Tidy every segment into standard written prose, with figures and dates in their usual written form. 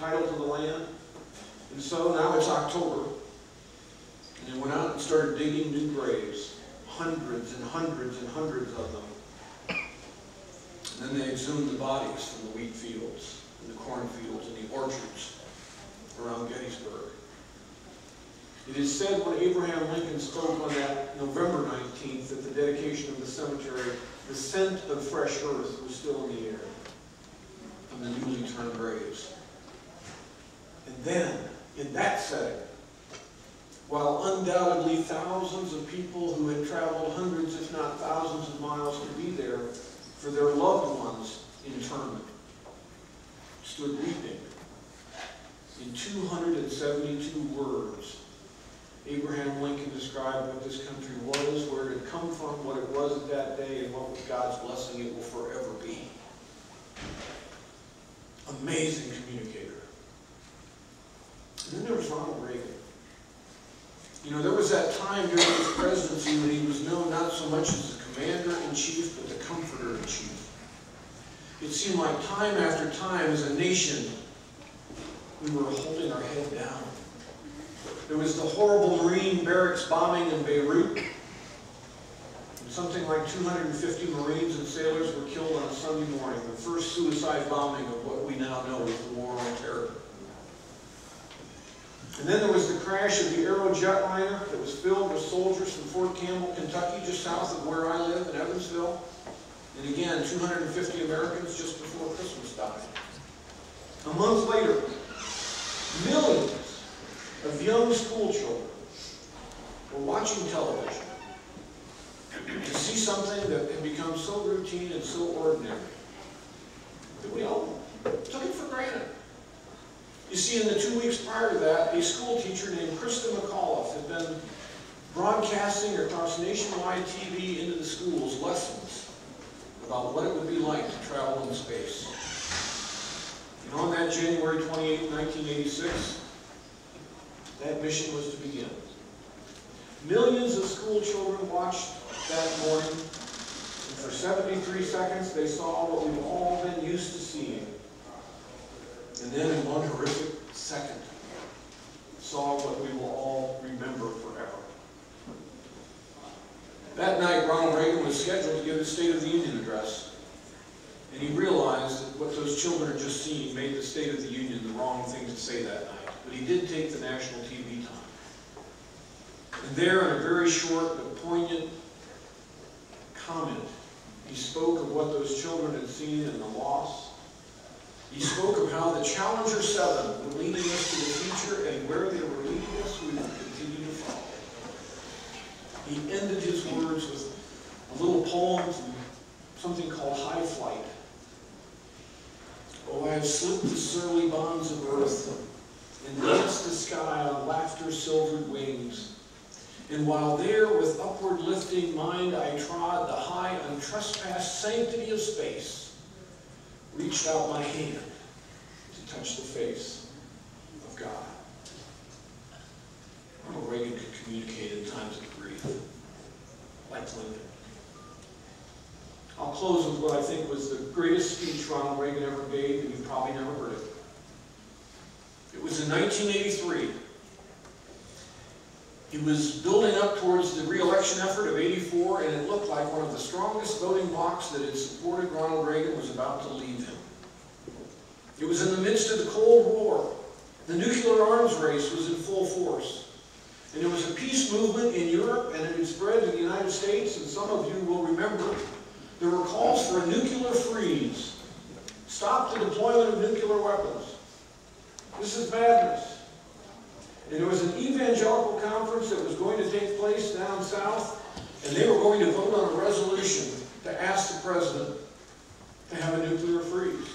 title to the land. And so now it's October. And they went out and started digging new graves. Hundreds and hundreds and hundreds of them. And then they exhumed the bodies from the wheat fields and the cornfields and the orchards around Gettysburg. It is said when Abraham Lincoln spoke on that November 19th at the dedication of the cemetery, the scent of fresh earth was still in the air from the newly turned graves. And then, in that setting, while undoubtedly thousands of people who had traveled hundreds, if not thousands of miles to be there for their loved ones' interment, stood weeping, in 272 words, Abraham Lincoln described what this country was, where it had come from, what it was at that day, and what with God's blessing it will forever be. Amazing communicator. And then there was Ronald Reagan. You know, there was that time during his presidency when he was known not so much as the commander-in-chief, but the comforter-in-chief. It seemed like time after time, as a nation, we were holding our head down. There was the horrible Marine barracks bombing in Beirut. And something like 250 Marines and sailors were killed on a Sunday morning, the first suicide bombing of what we now know as the War on Terror. And then there was the crash of the Aero jetliner that was filled with soldiers from Fort Campbell, Kentucky, just south of where I live in Evansville. And again, 250 Americans just before Christmas died. A month later, millions of young school children were watching television to see something that had become so routine and so ordinary that we all took it for granted. You see, in the 2 weeks prior to that, a school teacher named Krista McAuliffe had been broadcasting across nationwide TV into the schools lessons about what it would be like to travel in space. And on that January 28, 1986, that mission was to begin. Millions of school children watched that morning, and for 73 seconds they saw what we've all been used to seeing. And then in one horrific second, saw what we will all remember forever. That night, Ronald Reagan was scheduled to give his State of the Union address. And he realized that what those children had just seen made the State of the Union the wrong thing to say that night. But he did take the national TV time. And there, in a very short but poignant comment, he spoke of what those children had seen and the loss. He spoke of how the Challenger 7 were leading us to the future, and where they were leading us, we would continue to follow. He ended his words with a little poem from something called High Flight. Oh, I have slipped the surly bonds of earth and danced the sky on laughter's silvered wings. And while there with upward lifting mind I trod the high untrespassed sanctity of space, reached out my hand to touch the face of God. Ronald Reagan could communicate in times of grief, like Lincoln. I'll close with what I think was the greatest speech Ronald Reagan ever gave, and you've probably never heard it. It was in 1983. He was building up towards the re-election effort of '84, and it looked like one of the strongest voting blocs that had supported Ronald Reagan was about to leave him. It was in the midst of the Cold War. The nuclear arms race was in full force. And there was a peace movement in Europe, and it had spread to the United States, and some of you will remember there were calls for a nuclear freeze. Stop the deployment of nuclear weapons. This is madness. And there was an evangelical conference that was going to take place down south, and they were going to vote on a resolution to ask the president to have a nuclear freeze.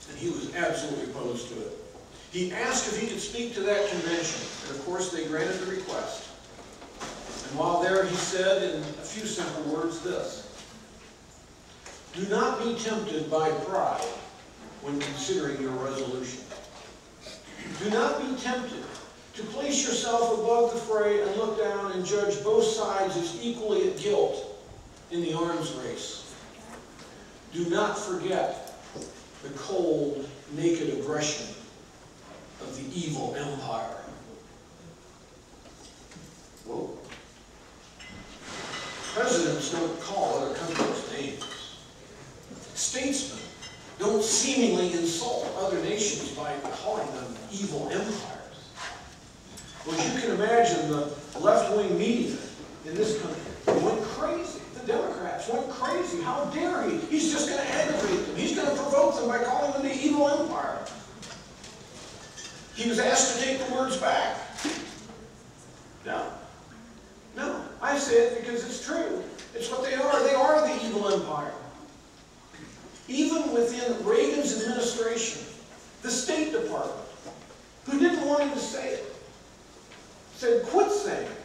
And he was absolutely opposed to it. He asked if he could speak to that convention, and of course they granted the request. And while there, he said in a few simple words this: do not be tempted by pride when considering your resolution. Do not be tempted to place yourself above the fray and look down and judge both sides as equally at guilt in the arms race. Do not forget the cold, naked aggression the evil empire. Whoa. Presidents don't call other countries names. Statesmen don't seemingly insult other nations by calling them evil empires. Well, as you can imagine, the left-wing media in this country went crazy. The Democrats went crazy. How dare he? He's just going to aggravate them. He's going to provoke them by calling them the evil empire. He was asked to take the words back. No, I say it because it's true. It's what they are. They are the evil empire. Even within Reagan's administration, the State Department, who didn't want him to say it, said, quit saying it.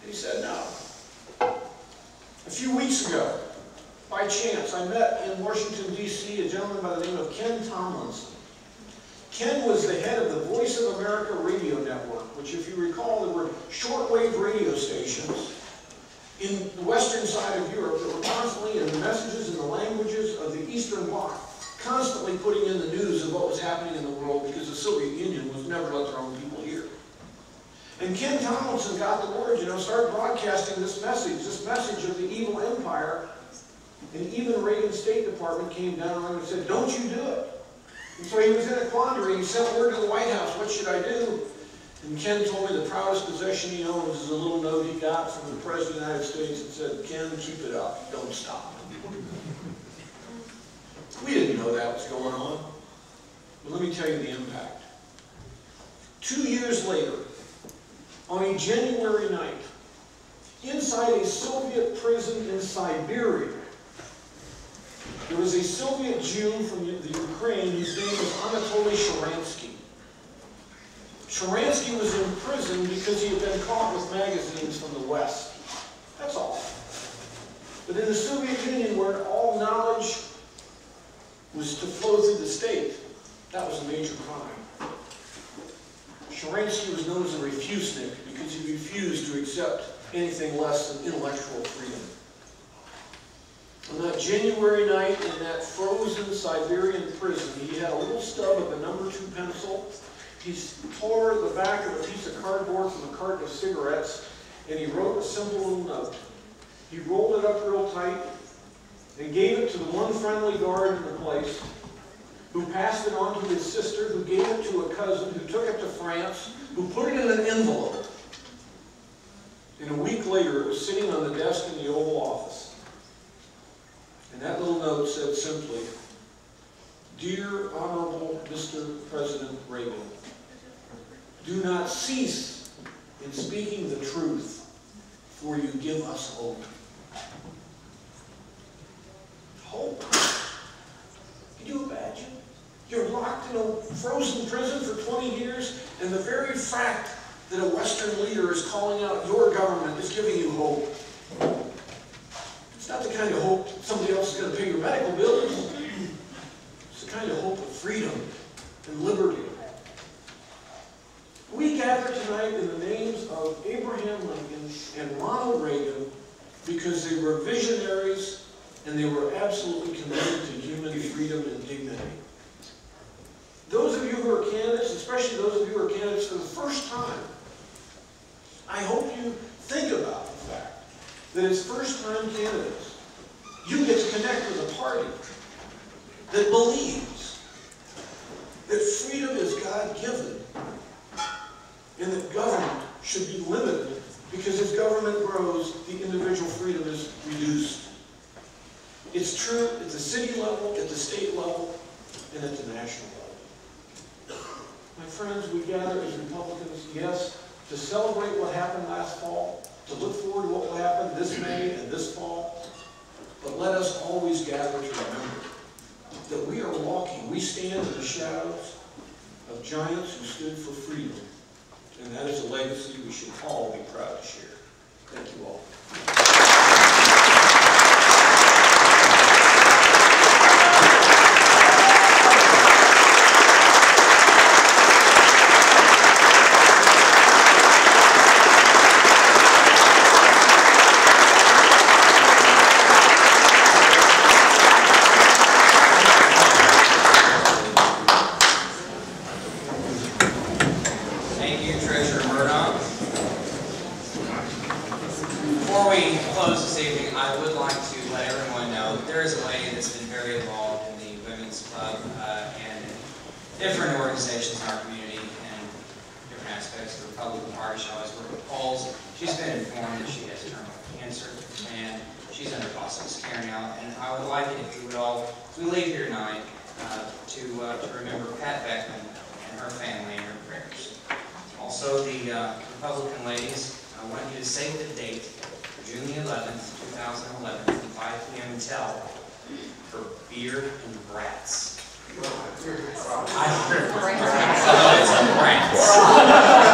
And he said no. A few weeks ago, by chance, I met in Washington, D.C. a gentleman by the name of Ken Tomlinson. Ken was the head of the Voice of America radio network, which, if you recall, there were shortwave radio stations in the western side of Europe that were constantly in the messages in the languages of the Eastern Bloc, constantly putting in the news of what was happening in the world because the Soviet Union was never let their own people hear. And Ken Tomlinson got the word, started broadcasting this message of the evil empire, and even Reagan's State Department came down and said, don't you do it. And so he was in a quandary. He sent word to the White House, what should I do? And Ken told me the proudest possession he owns is a little note he got from the President of the United States that said, Ken, keep it up, don't stop. We didn't know that was going on. But let me tell you the impact. 2 years later, on a January night, inside a Soviet prison in Siberia, there was a Soviet Jew from the Ukraine whose name was Anatoly Sharansky. Sharansky was in prison because he had been caught with magazines from the West. That's all. But in the Soviet Union, where all knowledge was to flow through the state, that was a major crime. Sharansky was known as a refusnik because he refused to accept anything less than intellectual freedom. On that January night in that frozen Siberian prison, he had a little stub of a No. 2 pencil. He tore the back of a piece of cardboard from a carton of cigarettes, and he wrote a simple little note. He rolled it up real tight and gave it to the one friendly guard in the place, who passed it on to his sister, who gave it to a cousin, who took it to France, who put it in an envelope. And a week later, it was sitting on the desk in the Oval Office. And that little note said simply, Dear Honorable Mr. President Reagan, do not cease in speaking the truth, for you give us hope. Hope? Can you imagine? You're locked in a frozen prison for 20 years, and the very fact that a Western leader is calling out your government is giving you hope. It's not the kind of hope somebody else is going to pay your medical bills. It's the kind of hope of freedom and liberty. We gather tonight in the names of Abraham Lincoln and Ronald Reagan because they were visionaries and they were absolutely committed to human freedom and dignity. Those of you who are candidates, especially those of you who are candidates for the first time, I hope you think about the fact that as first-time candidates, you get to connect with a party that believes that freedom is God-given and that government should be limited because as government grows, the individual freedom is reduced. It's true at the city level, at the state level, and at the national level. My friends, we gather as Republicans, yes, to celebrate what happened last fall, to look forward to what will happen this May and this fall, but let us always gather to remember that we are walking, we stand in the shadows of giants who stood for freedom, and that is a legacy we should all be proud to share. Thank you all. different organizations in our community and different aspects of the Republican Party. She always worked with polls. She's been informed that she has terminal cancer, and she's under process of care now. And I would like it if you would all, as we leave here tonight, to remember Pat Beckman and her family in your prayers. Also, the Republican ladies, I want you to save the date, June the 11th, 2011, from 5 p.m. until for Beer and Brats. I don't know. It's a Brats.